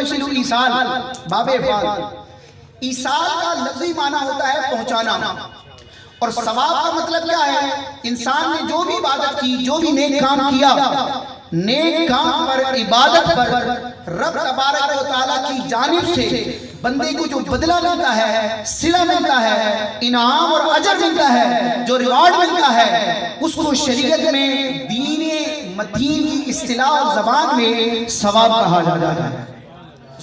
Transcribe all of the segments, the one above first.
یوصل ایصال باب افعال. ایصال کا لفظی معنی ہوتا ہے پہنچانا، اور ثواب کا مطلب کیا ہے؟ انسان نے جو بھی عبادت کی، جو بھی نیک کام کیا، نیک کام پر، عبادت پر رب تبارک و تعالیٰ کی جانب سے بندے کو جو بدلہ ملتا ہے، صلہ ملتا ہے، انعام اور اجر ملتا ہے، جو ریوارڈ ملتا ہے، اس کو شریعت میں دین متین کی اصطلاح اور زبان میں ثواب کہا جاتا ہے.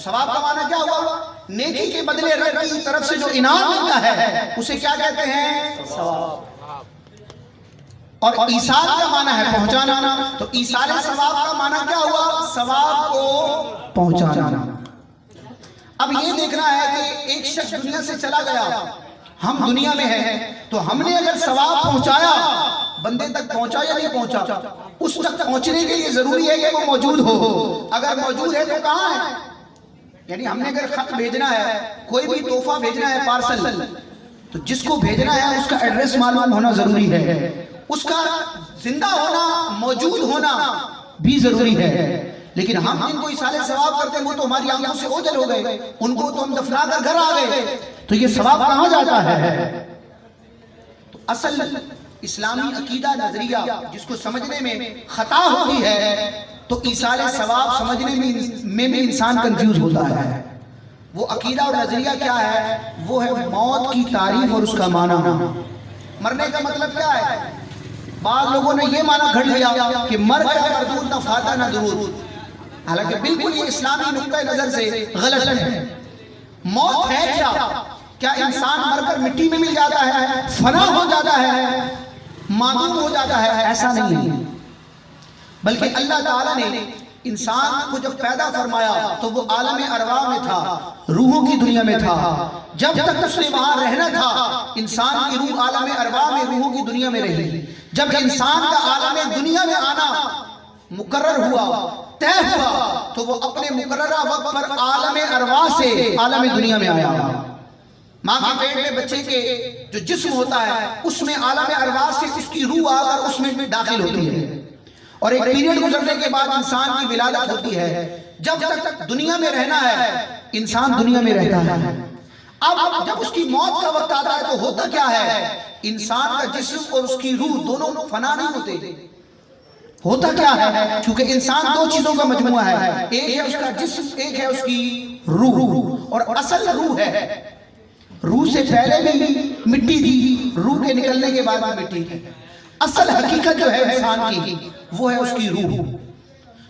ثواب کا معنی کیا ہوا؟ نیکی کے بدلے رب کی طرف سے جو انعام ملتا ہے اسے کیا کہتے ہیں؟ ثواب. اور ایصال کا معنی ہے پہنچانا، تو ایصال ثواب کا معنی کیا ہوا؟ ثواب کو پہنچانا. اب یہ دیکھنا ہے کہ ایک شخص دنیا سے چلا گیا، ہم دنیا میں ہیں، تو ہم نے اگر ثواب پہنچایا، بندے تک پہنچا یا نہیں پہنچا؟ اس تک پہنچنے کے لیے ضروری ہے کہ وہ موجود ہو. اگر موجود ہے تو کہاں ہے؟ یعنی ہم نے اگر خط بھیجنا ہے، کوئی بھی تحفہ بھیجنا ہے، پارسل، تو جس کو بھیجنا ہے اس کا ایڈریس معلوم ہونا ضروری ہے، اس کا زندہ ہونا، موجود ہونا بھی ضروری ہے. لیکن ہم جن کو ایصال ثواب کرتے ہیں وہ تو ہماری آنکھوں سے اوجھل ہو گئے، ان کو تو ہم دفنا کر گھر آ گئے، تو یہ ثواب کہاں جاتا ہے؟ تو اصل اسلامی عقیدہ نظریہ جس کو سمجھنے میں خطا ہوتی ہے، تو ایصال ثواب سمجھنے میں بھی انسان کنفیوز ہوتا ہے. وہ عقیدہ اور نظریہ کیا ہے؟ وہ ہے موت کی تعریف اور اس کا معنی. مرنے کا مطلب کیا ہے؟ بعض لوگوں نے یہ معنی گھڑ لیا کہ مر گیا مردود نہ فاتح نہ درود، حالانکہ بالکل یہ اسلامی نقطہ نظر سے غلط ہے. موت ہے کیا؟ کیا انسان مر کر مٹی میں مل جاتا ہے، فنا ہو جاتا ہے، معدوم ہو جاتا ہے؟ ایسا نہیں ہے، بلکہ اللہ تعالیٰ نے انسان کو جب پیدا فرمایا تو وہ عالم ارواح میں تھا، روحوں کی دنیا میں تھا. جب تک اس نے وہاں رہنا تھا، انسان کی روح عالم ارواح میں، روحوں کی دنیا میں رہی. جب انسان کا عالم دنیا میں آنا مقرر ہوا، طے ہوا، تو وہ اپنے مقررہ وقت پر عالم ارواح سے عالم دنیا میں آیا. ماں کے پیٹ میں بچے کے جو جسم ہوتا ہے اس میں عالم ارواح سے اس کی روح آ کر اس میں داخل ہوتی ہے، اور ایک پیریڈ گزرنے کے بعد انسان کی ولادت ہوتی ہے. جب تک دنیا میں رہنا ہے انسان دنیا میں رہتا ہے. اب جب اس کی موت کا وقت آتا ہے تو ہوتا کیا ہے؟ انسان کا جسم اور اس کی روح دونوں فنا نہیں ہوتے. ہوتا کیا ہے؟ کیونکہ انسان دو چیزوں کا مجموعہ ہے، ایک ہے اس کا جسم، ایک ہے اس کی روح. اور اصل روح ہے، روح سے پہلے بھی مٹی تھی، روح کے نکلنے کے بعد مٹی ہے. اصل حقیقت جو ہے انسان کی وہ ہے اس کی روح.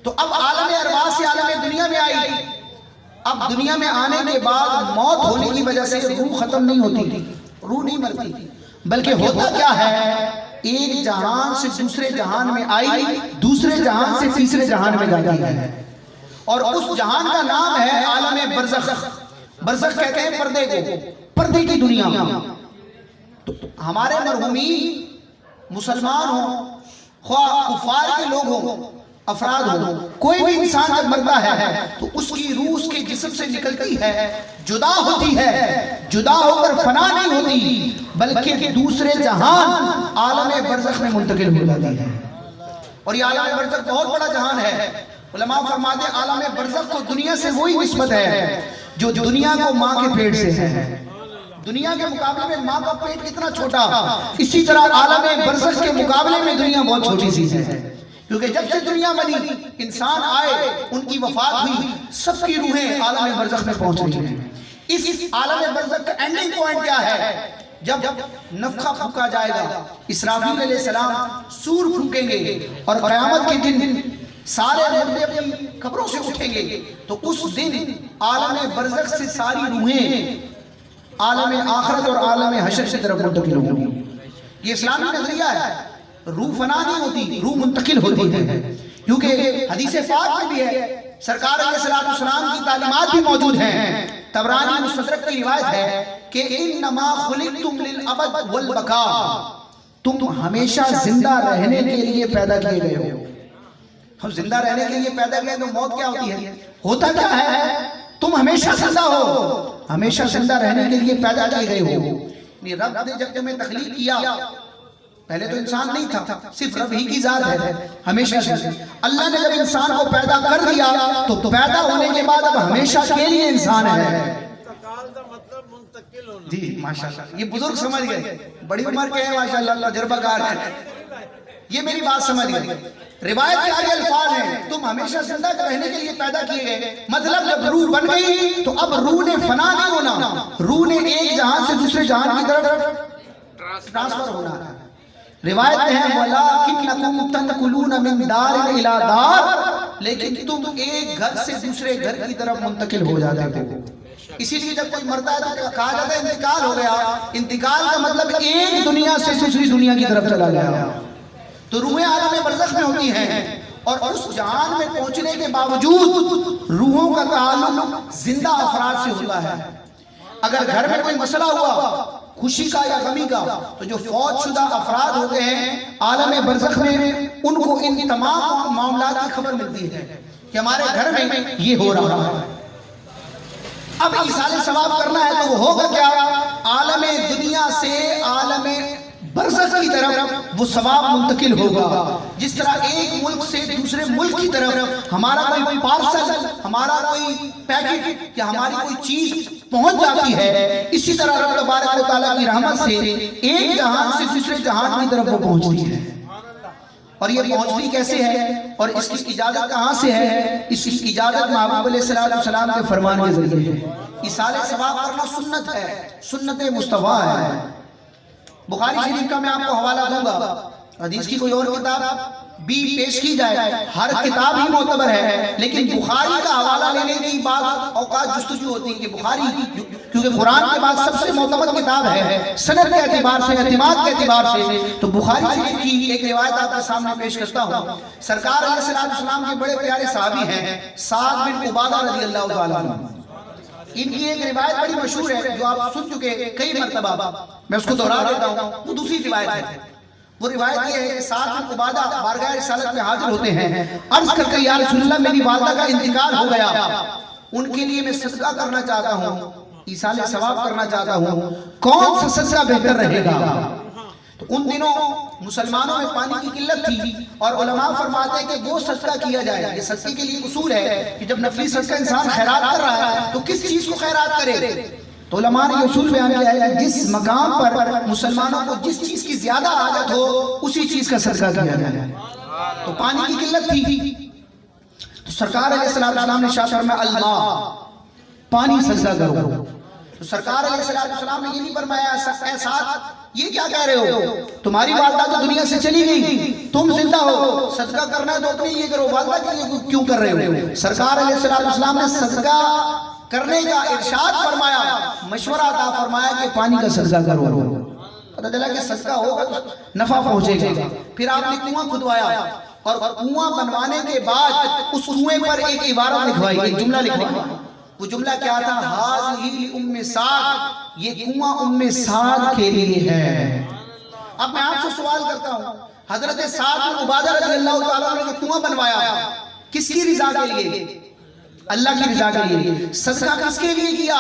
تو اب عالم ارواح سے عالم دنیا میں آئی. اب دنیا میں آنے کے بعد موت ہونے کی وجہ سے روح ختم نہیں ہوتی، روح نہیں مرتی، بلکہ ہوتا کیا ہے؟ ایک جہان سے دوسرے جہان میں آئی، دوسرے جہان سے تیسرے جہان میں جاتی ہے، اور اس جہان کا نام ہے عالم برزخ. برزخ کہتے ہیں پردے کو، پردے کی دنیا. تو ہمارے مرحومین مسلمان ہوں، خواہ کفار کے لوگ ہوں، افراد ہوں، کوئی بھی انسان جب مرتا ہے تو اس کی روح اس کے جسم سے نکلتی ہے، جدا ہوتی ہے، جدا ہو کر فنا نہیں ہوتی، بلکہ دوسرے جہان عالم برزخ میں منتقل ہو جاتی ہے. اور یہ عالم برزخ بہت بڑا جہان ہے. علماء فرماتے ہیں عالم برزخ کو دنیا سے وہی نسبت ہے جو دنیا کو ماں کے پیٹ سے ہے. دنیا کے مقابلے میں ماں کا پیٹ کتنا چھوٹا، اسی طرح عالم برزخ کے مقابلے میں دنیا بہت چھوٹی سی ہے. کیونکہ جب سے دنیا بنی، انسان آئے، ان کی وفات ہوئی، سب کی روحیں عالم برزخ میں پہنچ رہی ہیں. اس عالم برزخ کا اینڈنگ پوائنٹ کیا ہے؟ جب نفخہ پھونکا جائے گا، اسرافیل علیہ السلام سور پھونکیں گے، اور قیامت کے دن سارے مردے اپنی قبروں سے اٹھیں گے، تو اس دن عالم برزخ سے ساری روحیں عالم آخرت اور عالم حشر کی طرف منتقل ہوں گی. یہ اسلامی نظریہ ہے. روح فنا نہیں ہوتی، روح منتقل ہوتی ہے. کیونکہ حدیث پاک میں بھی ہے، سرکار علیہ السلام کی تعلیمات بھی موجود ہیں. طبرانی مستدرک کی روایت ہے کہ انما خلقتم للابد والبقاء، تم ہمیشہ زندہ رہنے کے لیے پیدا کیے گئے ہو. ہم زندہ رہنے کے لیے پیدا کیے تو موت کیا ہوتی ہے؟ ہوتا کیا ہے؟ تم ہمیشہ زندہ ہو، ہمیشہ زندہ رہنے کے لیے پیدا کیے گئے ہو. رب نے جب تمہیں تخلیق کیا پہلے تو انسان نہیں تھا، صرف رب ہی کی ذات ہے ہمیشہ سے۔ اللہ نے جب انسان کو پیدا کر دیا تو پیدا ہونے کے بعد اب ہمیشہ کے لیے انسان ہے۔ انتقال کا مطلب منتقل ہونا۔ جی ماشاءاللہ، یہ بزرگ سمجھ گئے، بڑی عمر کے ہیں ماشاءاللہ، تجربہ کار ہیں، یہ میری بات سمجھ گئے۔ روایت کے آگے الفاظ ہیں، تم ہمیشہ زندہ رہنے کے لیے پیدا کیے گئے، مطلب جب روح بن گئی تو اب روح نے فنا نہیں ہونا، روح نے ایک جہان سے دوسرے جہان کی طرف ٹرانسفر ہونا ہے۔ روایت میں ہے وَلَٰكِنَّكُمْ تَنْتَقِلُونَ مِنْ دَارٍ إِلَىٰ دَارٍ، لیکن تم ایک گھر سے دوسرے گھر کی طرف منتقل ہو جاتے ہو۔ اسی لیے جب کوئی مرتا ہے تو کہا جاتا ہے انتقال ہو گیا، انتقال کا مطلب ایک دنیا سے دوسری دنیا کی طرف چلا گیا۔ تو روحیں عالم برزخ میں ہوتی ہیں، اور اس جہان میں پہنچنے کے باوجود روحوں کا تعلق زندہ افراد سے ہوتا ہے۔ اگر گھر میں کوئی مسئلہ ہوا خوشی کا یا غمی کا تو جو فوت شدہ افراد ہوتے ہیں عالم برزخ میں، ان کو ان تمام معاملات کی خبر ملتی ہے کہ ہمارے گھر میں یہ ہو رہا ہے۔ اب ایصال ثواب کرنا ہے تو وہ ہوگا کیا؟ عالم دنیا سے عالم برزخ کی طرف وہ ثواب منتقل ہوگا۔ جس طرح ایک ملک سے دوسرے ملک کی طرف ہمارا کوئی پارسل، ہمارا کوئی پیکٹ یا ہماری کوئی چیز پہنچ جاتی ہے، اسی طرح رب تبارک و تعالیٰ کی رحمت سے ایک جہان سے دوسرے جہان کی طرف وہ پہنچتی ہے۔ اور یہ پہنچتی کیسے ہے اور اس کی اجازت کہاں سے ہے؟ اس کی اجازت محبوب علیہ السلام کے فرمان کے ذریعے ہے۔ ایصال ثواب کرنا سنت ہے، سنت مصطفیٰ ہے۔ بخاری شریف کا میں آپ کو حوالہ دوں گا، حدیث کی کوئی اور کتاب بھی پیش کی جائے، ہر کتاب ہی معتبر ہے، لیکن بخاری کا حوالہ لینے کی بات اوقات جستجو ہوتی ہے کہ بخاری کیونکہ قرآن کے بعد سب سے معتبر کتاب ہے سند کے اعتبار سے، اعتماد کے اعتبار سے، تو بخاری شریف کی ایک روایت آپ کے سامنے پیش کرتا ہوں۔ سرکار علیہ السلام کے بڑے پیارے صحابی ہیں سعد بن عبادہ رضی اللہ تعالیٰ عنہ، ان کی ایک روایت بڑی مشہور ہے جو آپ سن چکے کئی مرتبہ، میں اس کو دہرا دیتا ہوں، وہ دوسری روایت ہے۔ وہ روایت یہ ہے کہ سعد بن عبادہ بارگاہ رسالت میں حاضر ہوتے ہیں، عرض کرتے یا رسول اللہ میری والدہ کا انتقال ہو گیا، ان کے لیے میں صدقہ کرنا چاہتا ہوں، ایصال ثواب کرنا چاہتا ہوں، کون سا صدقہ بہتر رہے گا؟ تو ان دنوں مسلمانوں میں پانی کی قلت تھی اور علماء فرماتے ہیں کہ وہ صدقہ کیا جائے۔ یہ صدقے کے لیے اصول ہے کہ جب نفلی صدقہ انسان خیرات کر رہا ہے تو کس چیز کو خیرات کرے؟ تو علماء نے یہ اصول بیان کیا ہے کہ جس مقام پر مسلمانوں کو جس چیز کی زیادہ حاجت ہو اسی چیز کا صدقہ کیا جائے۔ تو پانی کی قلت تھی تو سرکار علیہ السلام نے ارشاد فرمایا الماء، پانی صدقہ کرو۔ تو سرکار علیہ السلام نے یہ نہیں فرمایا اے سعد یہ کیا کہہ رہے ہو، تمہاری والدہ تو دنیا سے چلی گئی، تم زندہ ہو، صدقہ کرنا ہے تو اپنے یہ کرو، والدہ کے لیے کیوں کر رہے ہو؟ سرکار علیہ السلام نے صدقہ کرنے کا ارشاد فرمایا، مشورہ عطا فرمایا کہ پانی کا صدقہ کرو۔ پتہ چلا کہ صدقہ ہوگا تو نفع پہنچے گا۔ پھر آپ نے کنواں کھدوایا اور کنواں بنوانے کے بعد اس کنویں پر ایک عبارت لکھوائی، ایک جملہ لکھوایا۔ وہ جملہ کیا تھا؟ ہاذہ ام سعد، یہ کنواں ام سعد کے لیے ہے۔ اب میں آپ سے سوال کرتا ہوں، حضرت سعد بن عبادہ رضی اللہ تعالیٰ عنہ نے کنواں بنوایا کس کی رضا کے لیے؟ اللہ کی رضا کے لیے۔ صدقہ کس کے لیے کیا؟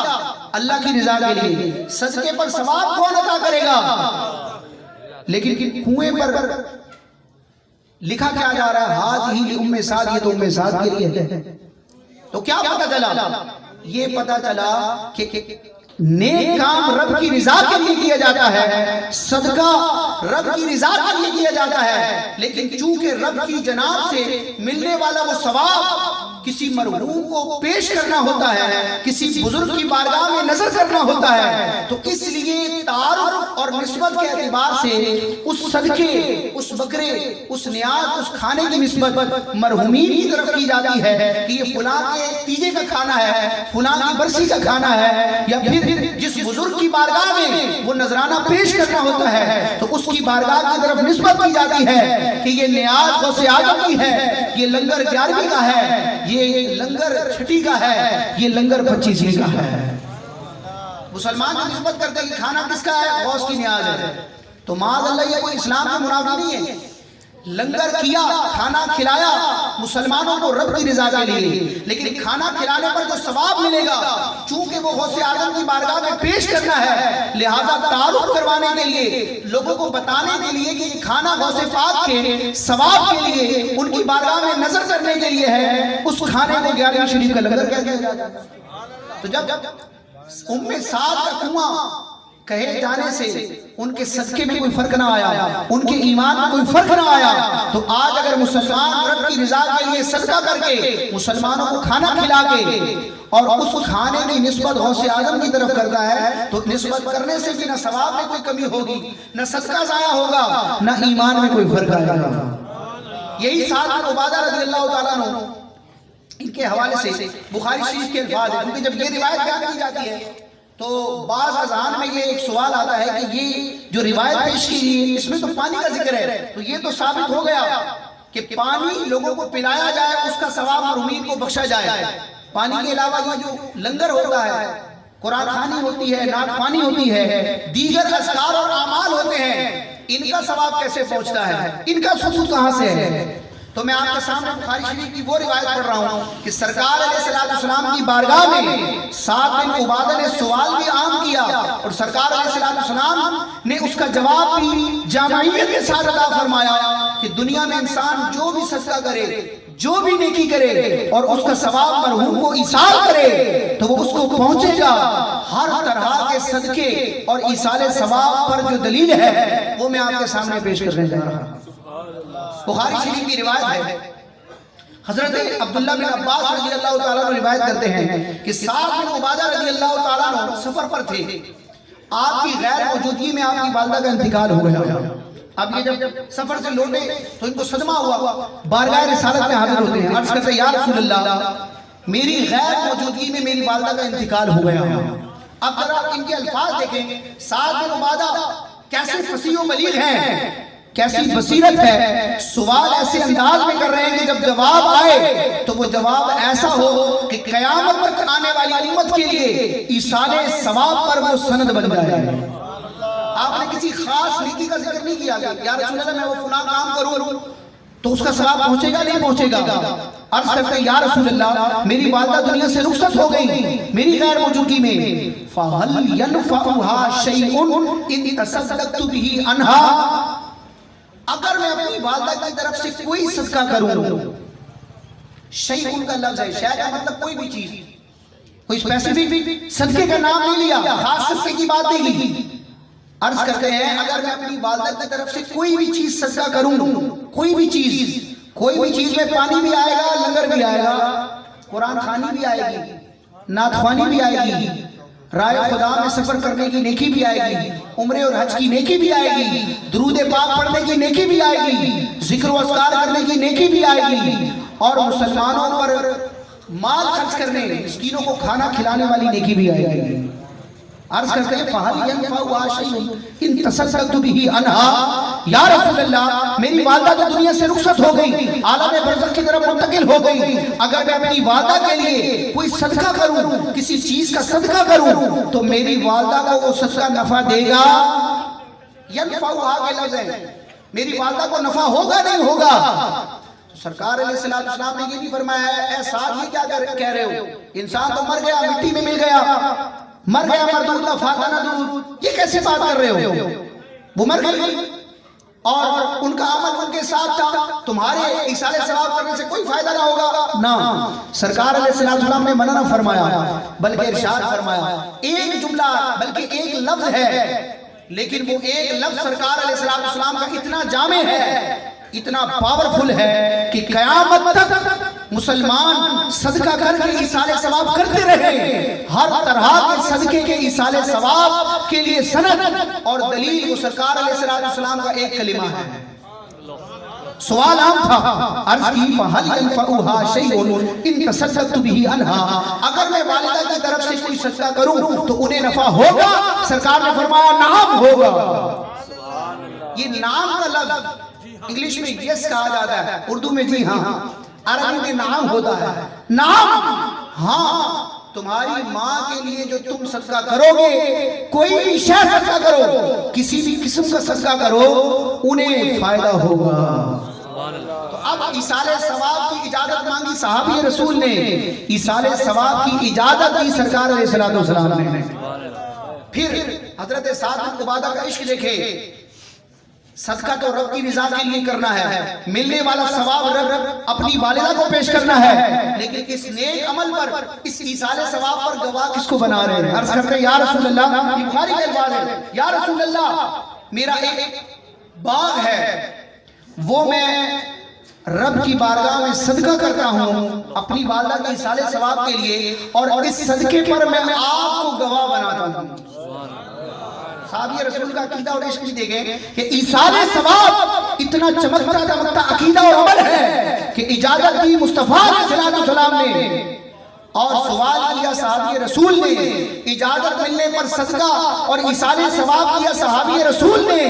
اللہ کی رضا کے لیے۔ صدقے پر ثواب کون عطا کرے گا؟ لیکن کنویں پر لکھا کیا جا رہا ہے؟ ہاذہ ام سعد، یہ تو ام سعد کے لیے ہے۔ تو کیا پتہ چلا؟ یہ پتہ چلا کہ نیک کام رب کی رضا کے لیے کیا جاتا ہے، صدقہ رب کی رضا کے لیے کیا جاتا ہے، لیکن چونکہ رب کی جناب سے ملنے والا وہ ثواب کسی مرحوم کو پیش کرنا ہوتا ہے، کسی بزرگ کی بارگاہ میں نظر کرنا ہوتا ہے، تو اس لیے تعارف اور نسبت کے اعتبار سے اس صدقے، اس بکرے، اس نیاز، اس کھانے کی نسبت مرحومین کی طرف کی جاتی ہے کہ یہ فلاں کے تیجے کا کھانا ہے، فلاں کی برسی کا کھانا ہے، یا پھر جس بزرگ کی بارگاہ میں وہ نذرانہ پیش کرنا ہوتا ہے تو اس کی بارگاہ کی طرف نسبت کی جاتی ہے کہ یہ نیاز غوث اعظم کی ہے، یہ لنگر 11ویں کا ہے، یہ لنگر 6 کا ہے، یہ لنگر 25 کا ہے۔ مسلمان کی نسبت کرتے ہیں کہ کھانا کس کا ہے؟ غوث کی نیاز ہے۔ تو معاذ اللہ یہ کوئی اسلام کے منافی نہیں ہے، لنگر کیا، کھانا کھلایا مسلمانوں کو رب کی رضا کے لیے، لیکن کھانا کھلانے پر جو ثواب ملے گا چونکہ وہ غوث اعظم کی بارگاہ میں پیش کرنا ہے، لہذا تعارف کروانے کے لیے، لوگوں کو بتانے کے لیے کہ یہ کھانا غوث پاک کے ثواب کے لیے، ان کی بارگاہ میں نظر کرنے کے لیے ہے، اس کھانے کو 11ویں شریف کا لنگر کہہ دیا جاتا ہے۔ تو جب ام سعد کا کنواں کہے جانے سے ان کے صدقے میں کوئی فرق نہ آیا، ان کے ایمان میں کوئی فرق نہ آیا، تو آج اگر مسلمان رب کی رضا کے لیے صدقہ کر کے مسلمانوں کو کھانا کھلا کے اور اس کھانے کی نسبت غوث اعظم کی طرف کرتا ہے، تو نسبت کرنے سے بھی نہ ثواب میں کوئی کمی ہوگی، نہ صدقہ ضائع ہوگا، نہ ایمان میں کوئی فرق آئے گا۔ یہی سعد بن عبادہ رضی اللہ تعالیٰ عنہ ان کے حوالے سے بخاری شریف کے الفاظ ہیں، کیونکہ جب یہ روایت بیان کی جاتی ہے تو بعض اذہان میں یہ ایک سوال آتا ہے کہ یہ جو روایت پیش کی گئی اس میں تو پانی کا ذکر ہے، تو یہ تو ثابت ہو گیا کہ پانی لوگوں کو پلایا جائے، اس کا ثواب محرومین کو بخشا جائے۔ پانی کے علاوہ یہ جو لنگر ہوتا ہے، قرآن خوانی ہوتی ہے، نعت خوانی ہوتی ہے، دیگر اذکار اور اعمال ہوتے ہیں، ان کا ثواب کیسے پہنچتا ہے، ان کا ثبوت کہاں سے ہے؟ تو میں آپ کے سامنے بخاری شریف کی وہ روایت پڑھ رہا ہوں کہ سرکار علیہ السلام کی بارگاہ میں سعد بن عبادہ نے سوال بھی عام کیا، اور سرکار علیہ السلام نے اس کا جواب بھی جامعیت کے ساتھ عطا فرمایا کہ دنیا میں انسان جو بھی صدقہ کرے، جو بھی نیکی کرے اور اس کا ثواب مرحوم کو ایصال کرے تو وہ اس کو پہنچے گا۔ ہر طرح کے صدقے اور ایصال ثواب پر جو دلیل ہے وہ میں آپ کے سامنے پیش کرنے جا رہا ہوں۔ بخاری شریف کی روایت ہے، حضرت عبداللہ بن عباس رضی اللہ تعالیٰ عنہ روایت کرتے ہیں کہ سعد بن عبادہ رضی اللہ تعالیٰ عنہ سفر پر تھے، آپ کی غیر موجودگی میں آپ کی والدہ کا انتقال ہو گیا۔ اب یہ جب سفر سے لوٹے تو ان کو صدمہ ہوا، بارگاہ رسالت میں حاضر ہوتے ہیں، عرض کرتے ہیں یا رسول اللہ میری غیر موجودگی میں میری والدہ کا انتقال ہو گیا۔ اب ذرا ان کے الفاظ دیکھیں، سعد بن عبادہ کیسے فصیح و بلیغ ہیں، کیسی بصیرت ہے، سوال ایسے انداز میں کر رہے ہیں کہ جب جواب آئے تو وہ جواب ایسا ہو کہ قیامت تک آنے والی امت کے لیے ایصال ثواب پر وہ سند بن جائے۔ آپ نے کسی خاص نیکی کا ذکر نہیں کیا کہ یا رسول اللہ میں وہ فلاں کام کروں تو اس کا ثواب پہنچے گا نہیں پہنچے گا۔ عرض کرتے ہیں یا رسول اللہ میری والدہ دنیا سے رخصت ہو گئی میری غیر موجودگی میں، فَهَلْ يَنْفَعُهَا شَيْءٌ إِن تَصَدَّقْتُ بِهِ عَنْهَا، اگر میں اپنی والدہ کی طرف سے کوئی صدقہ کروں، شیء کا لفظ ہے، شیء کا مطلب کوئی بھی چیز، کوئی اسپیسیفک صدقے کا نام نہیں لیا، خاص صدقے کی بات نہیں کی۔ عرض کرتے ہیں اگر میں اپنی والدہ کی طرف سے کوئی بھی چیز صدقہ کروں، کوئی بھی چیز میں پانی بھی آئے گا، لنگر بھی آئے گا، قرآن خوانی بھی آئے گی، نعت خوانی بھی آئے گی، رائے خدا میں سفر کرنے کی نیکی بھی آئے گی، عمرے اور حج کی نیکی بھی آئے گی، درود پاک پڑھنے کی نیکی بھی آئے گی، ذکر و اذکار کرنے کی نیکی بھی آئے گی، اور مسلمانوں پر مال خرچ کرنے، مسکینوں کو کھانا کھلانے والی نیکی بھی آئے گی۔ عرض کرتے ہیں فَهَلْ يَنْفَعُهَا شَيْءٌ إِن تَصَدَّقْتُ بِهِ عَنْهَا، یا رسول اللہ میری والدہ تو دنیا سے رخصت ہو گئی، عالم برزخ کی طرف منتقل ہو گئی، اگر میں اپنی والدہ کے لیے کوئی صدقہ کروں، کسی چیز کا صدقہ کروں تو میری والدہ کو وہ صدقہ نفع دے گا؟ ينفعُهَا کے لفظ ہے، میری والدہ کو نفع ہوگا نہیں ہوگا؟ سرکار علیہ السلام نے یہ بھی فرمایا ہے اے سعد یہ کیا کہہ رہے ہو، انسان تو مر گیا مٹی میں مل گیا، مر گیا مردود فاتح ندود، یہ کیسے بات کر رہے ہو، وہ مر گئی اور ان کا عمل ان کے ساتھ تھا، تمہارے ایصال ثواب کرنے سے کوئی فائدہ نہ ہوگا؟ نہ، سرکار علیہ السلام نے منع نہ فرمایا بلکہ ارشاد فرمایا، ایک جملہ بلکہ ایک لفظ ہے، لیکن وہ ایک لفظ سرکار علیہ السلام کا اتنا جامع ہے، اتنا پاورفل ہے کہ قیامت تک مسلمان صدقہ کر کے ایصال ثواب کرتے رہے، ہر طرح کے صدقے کے ایصال ثواب کے لیے سند اور دلیل وہ سرکار علیہ السلام کا ایک کلمہ ہے۔ سوال عام تھا، عرض کی فَهَلْ يَنْفَعُهَا شَيْءٌ إِن تَصَدَّقْتُ بِهِ عَنْهَا، اگر میں والدہ کی طرف سے کوئی صدقہ کروں تو انہیں نفع ہوگا؟ سرکار نے فرمایا نعم ہوگا۔ یہ نام کا لفظ انگلش میں یس کہا جاتا ہے، اردو میں جی ہاں، عربی میں نعم ہوتا ہے، نعم ہاں، تمہاری ماں کے لیے جو تم صدقہ کرو گے، کوئی بھی شے صدقہ کرو، کسی بھی قسم کا صدقہ کرو، انہیں فائدہ ہوگا۔ تو اب ایصال ثواب کی اجازت مانگی صحابی رسول نے، ایصال ثواب کی اجازت دی سرکار علیہ الصلوۃ والسلام نے۔ پھر حضرت سعد بن عبادہ کا عشق دیکھے، صدقہ تو رب کی رضا کے لیے کرنا ہے، ملنے والا ثواب رب اپنی والدہ کو پیش کرنا ہے، لیکن اس نیک عمل پر، اس ایصال ثواب پر گواہ کس کو بنا رہے ہیں؟ عرض کرتے ہیں یا رسول اللہ، یہ بخاری کے الفاظ ہے، یا رسول اللہ میرا ایک باغ ہے، وہ میں رب کی بارگاہ میں صدقہ کرتا ہوں اپنی والدہ کی ایصال ثواب کے لیے، اور اس صدقے پر میں آپ کو گواہ بناتا ہوں۔ صحابی رسول کا عقیدہ اور عشق بھی دیکھیں کہ ایصال ثواب اتنا چمکتا دمکتا عقیدہ اور عمل ہے کہ اجازت دی مصطفیٰ علیہ السلام نے، اور سوال کیا صحابی رسول نے، اجازت ملنے پر صدقہ اور ایصال ثواب کیا صحابی رسول نے،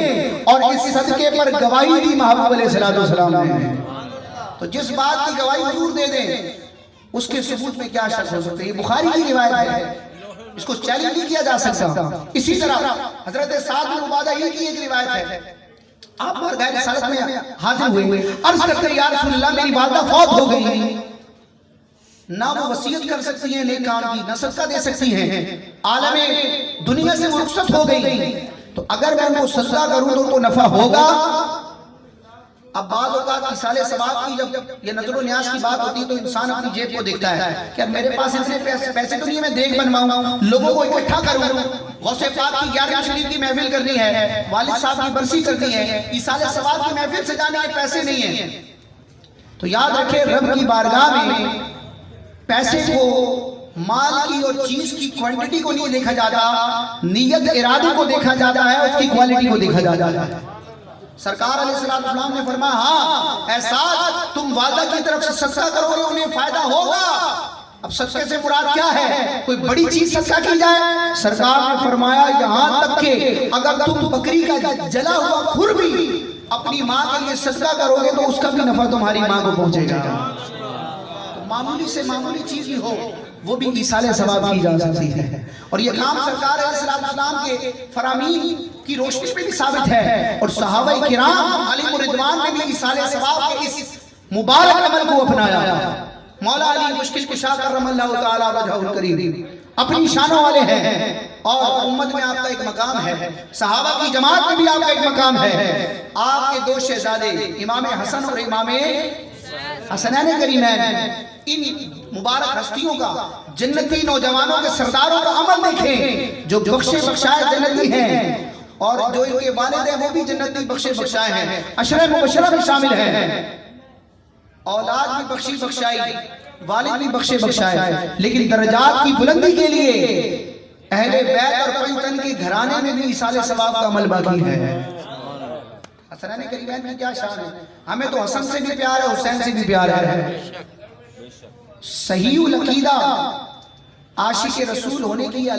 اور اس صدقے پر گواہی دی محبوب علیہ السلام نے۔ تو جس بات کی گواہی حضور دے دیں اس کے ثبوت میں کیا شک ہو سکتا ہے؟ یہ بخاری کی روایت ہے، اس کو چیلنج نہیں کیا جا سکتا۔ اسی طرح حضرت سعد بن عبادہ ہی کی ایک روایت ہے، آپ بارگاہ رسالت میں حاضر ہوئے، عرض کرتے ہیں یا رسول اللہ میری والدہ فوت ہو گئی، نہ وہ وصیت کر سکتی ہیں نیک کام کی، نہ صدقہ دے سکتی ہیں، عالم دنیا سے وہ رخصت ہو گئی، تو اگر میں ان کو صدقہ کروں تو ان کو نفع ہوگا؟ اب بعض اوقات ایصال ثواب کی جب یہ نظر و نیاز کی بات ہوتی ہے تو انسان اپنی جیب کو دیکھتا ہے کہ اب میرے پاس اتنے پیسے تو نہیں ہے میں دیکھ بنواؤں، لوگوں کو اکٹھا کروں، غوث پاک کی 11ویں شریف کی محفل کرنی ہے، والد صاحب کی برسی کرنی ہے، ایصال ثواب کی محفل سجانے کے پیسے نہیں ہیں۔ تو یاد رکھیں رب کی بارگاہ میں پیسے کو، مال کی اور چیز کی کوانٹٹی کو نہیں دیکھا جاتا، نیت ارادے کو دیکھا جاتا ہے، اس کی کوالٹی کو دیکھا جاتا ہے۔ سرکار علیہ السلام نے فرمایا ہاں اے سعد تم والدہ کی طرف سے صدقہ کرو گے انہیں فائدہ ہوگا۔ اب صدقے سے مراد کیا ہے؟ کوئی بڑی چیز صدقہ کی جائے؟ سرکار نے فرمایا یہاں تک کہ اگر تم بکری کا جلا ہوا کھر بھی اپنی ماں کے لیے صدقہ کرو گے تو اس کا بھی نفع تمہاری ماں کو پہنچے گا۔ معمولی سے معمولی چیز بھی ہو وہ بھی ایصال ثواب کی جا سکتی ہے، اور یہ کام سرکار علیہ السلام کے فرامین کی روشنی میں بھی ثابت ہے، اور صحابہ کرام علیہ رضوان نے بھی ایصال ثواب کے اس مبارک عمل کو اپنایا۔ مولا علی مشکل کشا کرم اللہ تعالی وجہہ الکریم اپنی شانوں والے ہیں، اور امت میں آپ کا ایک مقام ہے، صحابہ کی جماعت میں بھی آپ کا ایک مقام ہے۔ آپ کے دو شہزادے امام حسن اور امام حسنین کریمین، ان مبارک ہستیوں کا، جنتی نوجوانوں کے سرداروں کا عمل دیکھیں جو بخشے بخشائے جنتی ہیں، اور جو ان کے والد ہیں وہ بھی جنتی بخشے بخشائے ہیں، عشرہ مبشرہ بھی شامل ہیں، اولاد بھی بخشی بخشائی، والد بھی بخشے بخشائے، لیکن درجات کی بلندی کے لیے اہل بیت اور پنجتن کے گھرانے میں بھی ایصال ثواب کا عمل باقی ہے۔ حسنین کریمین میں کیا شان ہے؟ ہمیں تو حسن سے بھی پیار ہے، حسین سے بھی پیار ہے۔ صحیح العقیدہ عاشق رسول ہونے کی